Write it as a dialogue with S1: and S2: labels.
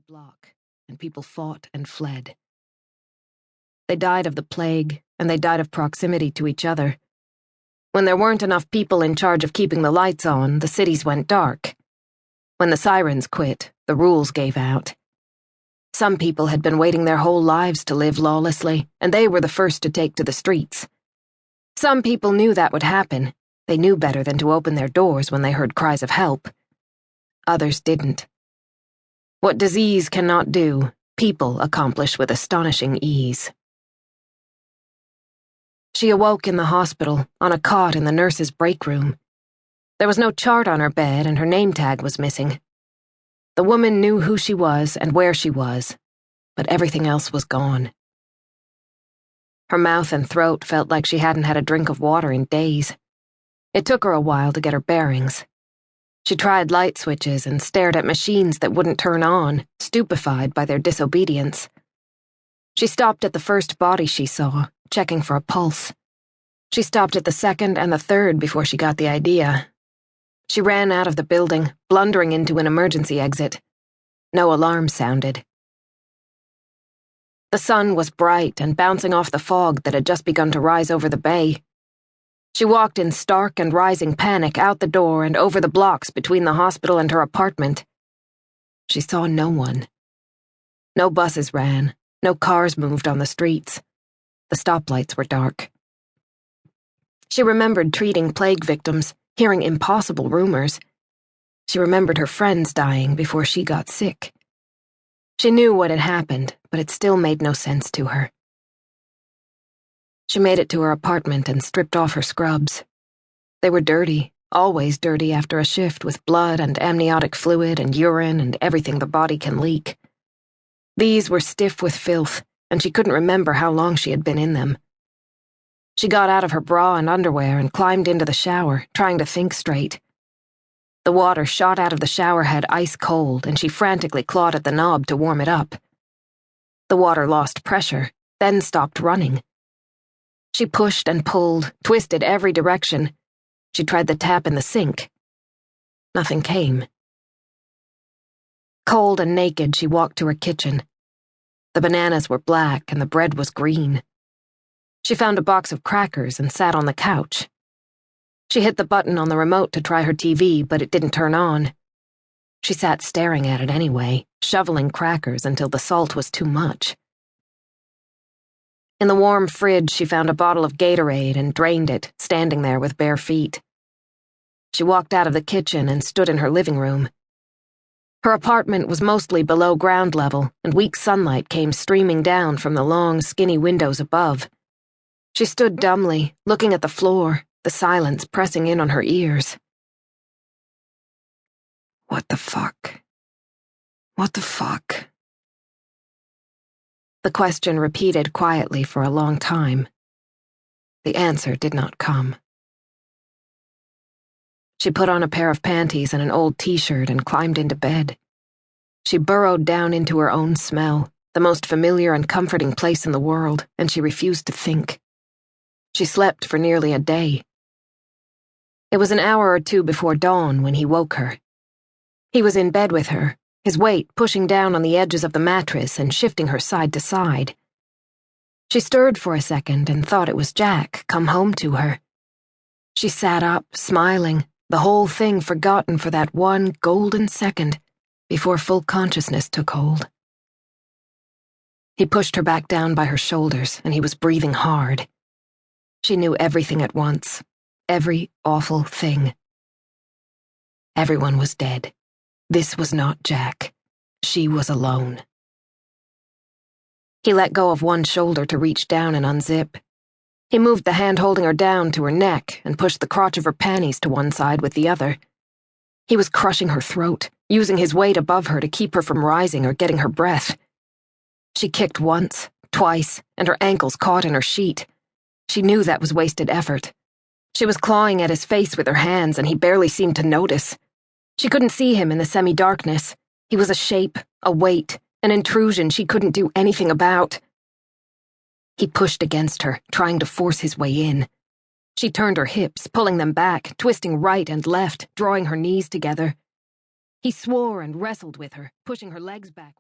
S1: block, and people fought and fled. They died of the plague, and they died of proximity to each other. When there weren't enough people in charge of keeping the lights on, the cities went dark. When the sirens quit, the rules gave out. Some people had been waiting their whole lives to live lawlessly, and they were the first to take to the streets. Some people knew that would happen. They knew better than to open their doors when they heard cries of help. Others didn't. What disease cannot do, people accomplish with astonishing ease. She awoke in the hospital, on a cot in the nurse's break room. There was no chart on her bed, and her name tag was missing. The woman knew who she was and where she was, but everything else was gone. Her mouth and throat felt like she hadn't had a drink of water in days. It took her a while to get her bearings. She tried light switches and stared at machines that wouldn't turn on, stupefied by their disobedience. She stopped at the first body she saw, checking for a pulse. She stopped at the second and the third before she got the idea. She ran out of the building, blundering into an emergency exit. No alarm sounded. The sun was bright and bouncing off the fog that had just begun to rise over the bay. She walked in stark and rising panic out the door and over the blocks between the hospital and her apartment. She saw no one. No buses ran, no cars moved on the streets. The stoplights were dark. She remembered treating plague victims, hearing impossible rumors. She remembered her friends dying before she got sick. She knew what had happened, but it still made no sense to her. She made it to her apartment and stripped off her scrubs. They were dirty, always dirty after a shift with blood and amniotic fluid and urine and everything the body can leak. These were stiff with filth, and she couldn't remember how long she had been in them. She got out of her bra and underwear and climbed into the shower, trying to think straight. The water shot out of the shower head ice cold, and she frantically clawed at the knob to warm it up. The water lost pressure, then stopped running. She pushed and pulled, twisted every direction. She tried the tap in the sink. Nothing came. Cold and naked, she walked to her kitchen. The bananas were black and the bread was green. She found a box of crackers and sat on the couch. She hit the button on the remote to try her TV, but it didn't turn on. She sat staring at it anyway, shoveling crackers until the salt was too much. In the warm fridge, she found a bottle of Gatorade and drained it, standing there with bare feet. She walked out of the kitchen and stood in her living room. Her apartment was mostly below ground level, and weak sunlight came streaming down from the long, skinny windows above. She stood dumbly, looking at the floor, the silence pressing in on her ears. What the fuck? What the fuck? The question repeated quietly for a long time. The answer did not come. She put on a pair of panties and an old t-shirt and climbed into bed. She burrowed down into her own smell, the most familiar and comforting place in the world, and she refused to think. She slept for nearly a day. It was an hour or two before dawn when he woke her. He was in bed with her, his weight pushing down on the edges of the mattress and shifting her side to side. She stirred for a second and thought it was Jack come home to her. She sat up, smiling, the whole thing forgotten for that one golden second before full consciousness took hold. He pushed her back down by her shoulders, and he was breathing hard. She knew everything at once, every awful thing. Everyone was dead. This was not Jack. She was alone. He let go of one shoulder to reach down and unzip. He moved the hand holding her down to her neck and pushed the crotch of her panties to one side with the other. He was crushing her throat, using his weight above her to keep her from rising or getting her breath. She kicked once, twice, and her ankles caught in her sheet. She knew that was wasted effort. She was clawing at his face with her hands, and he barely seemed to notice. She couldn't see him in the semi-darkness. He was a shape, a weight, an intrusion she couldn't do anything about. He pushed against her, trying to force his way in. She turned her hips, pulling them back, twisting right and left, drawing her knees together. He swore and wrestled with her, pushing her legs back.